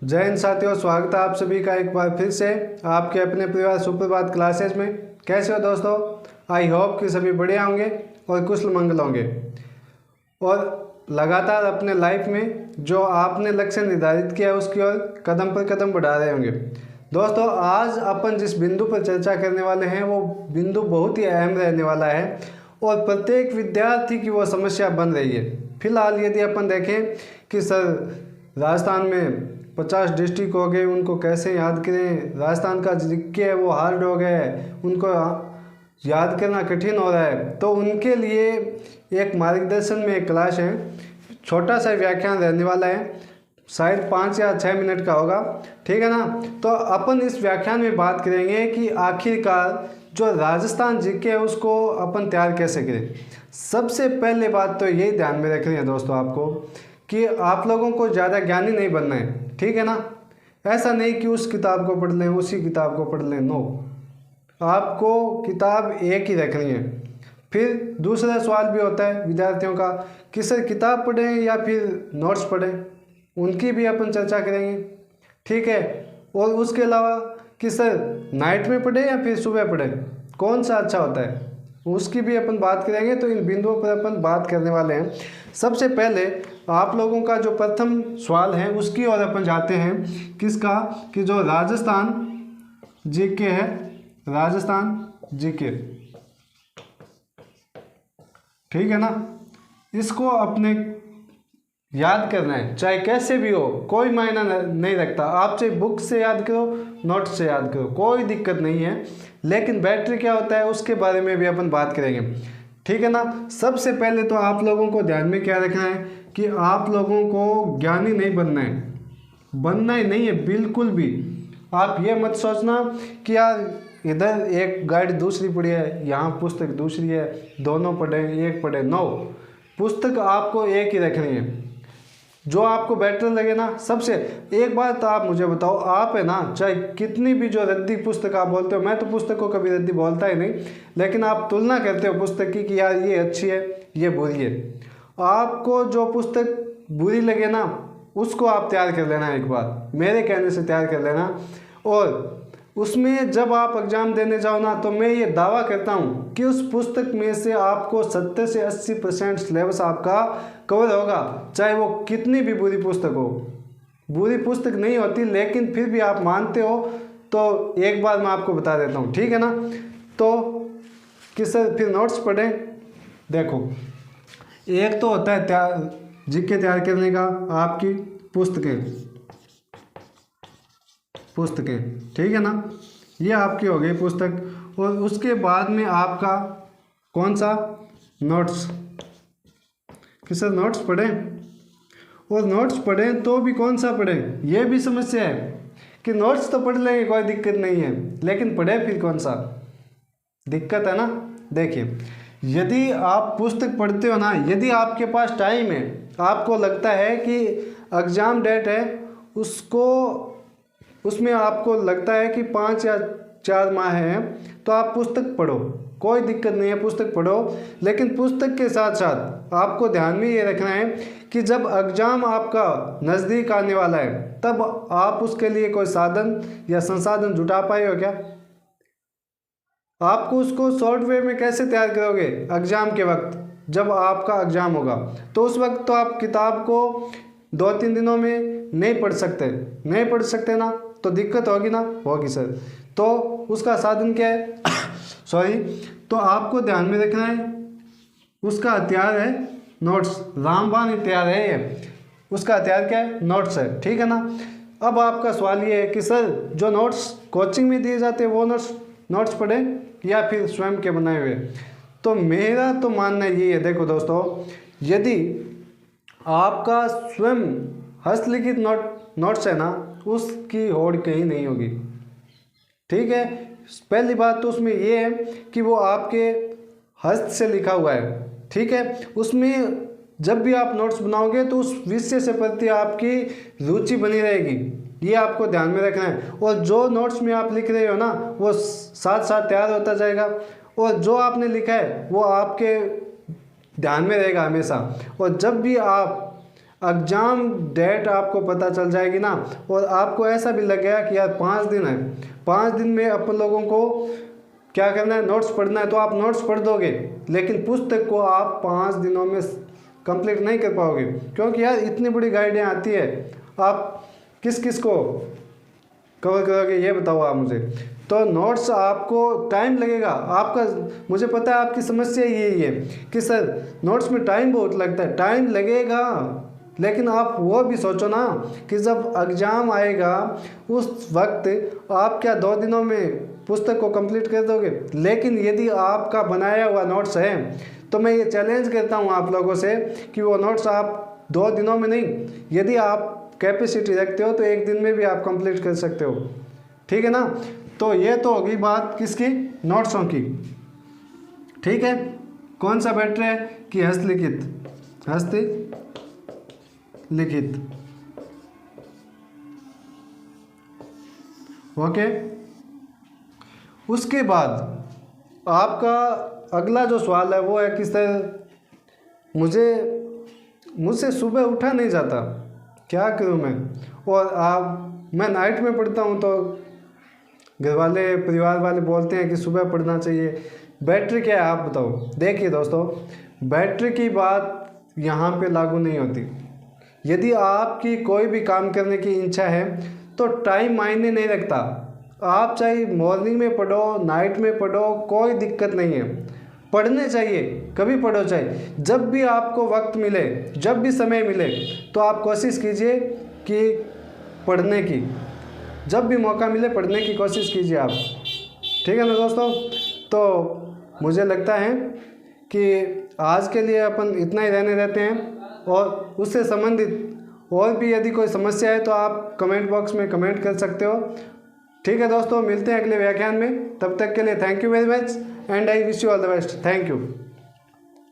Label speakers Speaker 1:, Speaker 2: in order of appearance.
Speaker 1: जय हिंद साथियों, स्वागत है आप सभी का एक बार फिर से आपके अपने परिवार सुप्रभात क्लासेज में। कैसे हो दोस्तों? आई होप कि सभी बढ़िया होंगे और कुशल मंगल होंगे और लगातार अपने लाइफ में जो आपने लक्ष्य निर्धारित किया है उसकी ओर कदम पर कदम बढ़ा रहे होंगे। दोस्तों, आज अपन जिस बिंदु पर चर्चा करने वाले हैं वो बिंदु बहुत ही अहम रहने वाला है और प्रत्येक विद्यार्थी की वो समस्या बन रही है। फिलहाल यदि अपन देखें कि सर राजस्थान में 50 डिस्ट्रिक्ट हो गए, उनको कैसे याद करें, राजस्थान का जीके है वो हार्ड हो गया है, उनको याद करना कठिन हो रहा है, तो उनके लिए एक मार्गदर्शन में एक क्लास है, छोटा सा व्याख्यान रहने वाला है, शायद 5 या 6 मिनट का होगा, ठीक है ना। तो अपन इस व्याख्यान में बात करेंगे कि आखिरकार जो राजस्थान जीके है उसको अपन तैयार कैसे करें। सबसे पहले बात तो यही ध्यान में रखनी है दोस्तों आपको कि आप लोगों को ज़्यादा ज्ञानी नहीं बनना है, ठीक है ना। ऐसा नहीं कि उस किताब को पढ़ लें, उसी किताब को पढ़ लें, नो, आपको किताब एक ही रखनी है। फिर दूसरा सवाल भी होता है विद्यार्थियों का कि सर किताब पढ़ें या फिर नोट्स पढ़ें, उनकी भी अपन चर्चा करेंगे, ठीक है। और उसके अलावा कि सर नाइट में पढ़ें या फिर सुबह पढ़ें, कौन सा अच्छा होता है, उसकी भी अपन बात करेंगे। तो इन बिंदुओं पर अपन बात करने वाले हैं। सबसे पहले आप लोगों का जो प्रथम सवाल है उसकी ओर अपन जाते हैं, किसका, कि जो राजस्थान जीके है, राजस्थान जीके, ठीक है ना। इसको अपने याद करना है, चाहे कैसे भी हो, कोई मायना नहीं रखता। आप चाहे बुक से याद करो, नोट से याद करो, कोई दिक्कत नहीं है। लेकिन बैटरी क्या होता है उसके बारे में भी अपन बात करेंगे, ठीक है ना। सबसे पहले तो आप लोगों को ध्यान में क्या रखना है कि आप लोगों को ज्ञानी नहीं बनना है, बनना ही नहीं है बिल्कुल भी। आप ये मत सोचना कि यार इधर एक गाइड दूसरी पढ़ी है, यहाँ पुस्तक दूसरी है, दोनों पढ़े एक पढ़े, नो, पुस्तक आपको एक ही रखनी है, जो आपको बेटर लगे ना। सबसे एक बात तो आप मुझे बताओ, आप है ना, चाहे कितनी भी जो रद्दी पुस्तक आप बोलते हो, मैं तो पुस्तक को कभी रद्दी बोलता ही नहीं, लेकिन आप तुलना करते हो पुस्तक की कि यार ये अच्छी है ये बुरी है। आपको जो पुस्तक बुरी लगे ना उसको आप तैयार कर लेना, एक बार मेरे कहने से तैयार कर लेना। और उसमें जब आप एग्ज़ाम देने जाओ ना, तो मैं ये दावा करता हूँ कि उस पुस्तक में से आपको 70 से 80% सिलेबस आपका कवर होगा, चाहे वो कितनी भी बुरी पुस्तक हो। बुरी पुस्तक नहीं होती, लेकिन फिर भी आप मानते हो तो एक बार मैं आपको बता देता हूँ, ठीक है ना। तो कि सर फिर नोट्स पढ़ें, देखो एक तो होता है जीके तैयार करने का आपकी पुस्तकें, ठीक है ना, ये आपकी हो गई पुस्तक। और उसके बाद में आपका कौन सा, नोट्स, कि सर नोट्स पढ़ें। और नोट्स पढ़ें तो भी कौन सा पढ़ें, ये भी समस्या है कि नोट्स तो पढ़ लेंगे कोई दिक्कत नहीं है, लेकिन पढ़ें फिर कौन सा, दिक्कत है ना। देखिए, यदि आप पुस्तक पढ़ते हो ना, यदि आपके पास टाइम है, आपको लगता है कि एग्ज़ाम डेट है, उसमें आपको लगता है कि 5 या 4 माह हैं, तो आप पुस्तक पढ़ो, कोई दिक्कत नहीं है, पुस्तक पढ़ो। लेकिन पुस्तक के साथ साथ आपको ध्यान में ये रखना है कि जब एग्ज़ाम आपका नज़दीक आने वाला है, तब आप उसके लिए कोई साधन या संसाधन जुटा पाए हो क्या? आपको उसको शॉर्ट वे में कैसे तैयार करोगे एग्ज़ाम के वक्त, जब आपका एग्ज़ाम होगा, तो उस वक्त तो आप किताब को 2-3 दिनों में नहीं पढ़ सकते ना, तो दिक्कत होगी ना, होगी सर। तो उसका साधन क्या है सॉरी, तो आपको ध्यान में रखना है, उसका हथियार है नोट्स। रामबाण हथियार है ये, उसका हथियार क्या है, नोट्स है, ठीक है ना। अब आपका सवाल ये है कि सर जो नोट्स कोचिंग में दिए जाते हैं वो नोट्स पढ़ें या फिर स्वयं के बनाए हुए। तो मेरा तो मानना यही है, देखो दोस्तों, यदि आपका स्वयं हस्तलिखित नोट्स है ना, उसकी होड़ कहीं नहीं होगी, ठीक है। पहली बात तो उसमें ये है कि वो आपके हस्त से लिखा हुआ है, ठीक है। उसमें जब भी आप नोट्स बनाओगे तो उस विषय से प्रति आपकी रुचि बनी रहेगी, ये आपको ध्यान में रखना है। और जो नोट्स में आप लिख रहे हो ना, वो साथ साथ तैयार होता जाएगा, और जो आपने लिखा है वो आपके ध्यान में रहेगा हमेशा। और जब भी आप एग्ज़ाम डेट आपको पता चल जाएगी ना, और आपको ऐसा भी लगेगा कि यार 5 दिन है, 5 दिन में अपन लोगों को क्या करना है, नोट्स पढ़ना है, तो आप नोट्स पढ़ दोगे, लेकिन पुस्तक को आप 5 दिनों में कंप्लीट नहीं कर पाओगे, क्योंकि यार इतनी बड़ी गाइडें आती है, आप किस किस को कवर करोगे ये बताओ आप मुझे। तो नोट्स आपको टाइम लगेगा आपका, मुझे पता है आपकी समस्या यही है कि सर नोट्स में टाइम बहुत लगता है, टाइम लगेगा, लेकिन आप वो भी सोचो ना कि जब एग्ज़ाम आएगा उस वक्त आप क्या 2 दिनों में पुस्तक को कंप्लीट कर दोगे। लेकिन यदि आपका बनाया हुआ नोट्स है तो मैं ये चैलेंज करता हूँ आप लोगों से कि वो नोट्स आप 2 दिनों में नहीं, यदि आप कैपेसिटी रखते हो तो 1 दिन में भी आप कंप्लीट कर सकते हो, ठीक है ना। तो ये तो होगी बात किसकी, नोट्सों की, ठीक है। कौन सा बेटर है कि हस्तलिखित, हस्तलिखित, ओके। उसके बाद आपका अगला जो सवाल है वो है कि सर मुझसे सुबह उठा नहीं जाता, क्या करूं मैं, और मैं नाइट में पढ़ता हूं तो घर वाले परिवार वाले बोलते हैं कि सुबह पढ़ना चाहिए। बैटरी क्या है आप बताओ। देखिए दोस्तों, बैटरी की बात यहाँ पे लागू नहीं होती। यदि आपकी कोई भी काम करने की इच्छा है तो टाइम मायने नहीं रखता, आप चाहे मॉर्निंग में पढ़ो, नाइट में पढ़ो, कोई दिक्कत नहीं है, पढ़ने चाहिए, कभी पढ़ो, चाहे जब भी आपको वक्त मिले, जब भी समय मिले, तो आप कोशिश कीजिए कि पढ़ने की, जब भी मौका मिले पढ़ने की कोशिश कीजिए आप, ठीक है ना दोस्तों। तो मुझे लगता है कि आज के लिए अपन इतना ही रहने देते हैं, और उससे संबंधित और भी यदि कोई समस्या है तो आप कमेंट बॉक्स में कमेंट कर सकते हो, ठीक है दोस्तों। मिलते हैं अगले व्याख्यान में, तब तक के लिए thank you very much and I wish you all the best, thank you.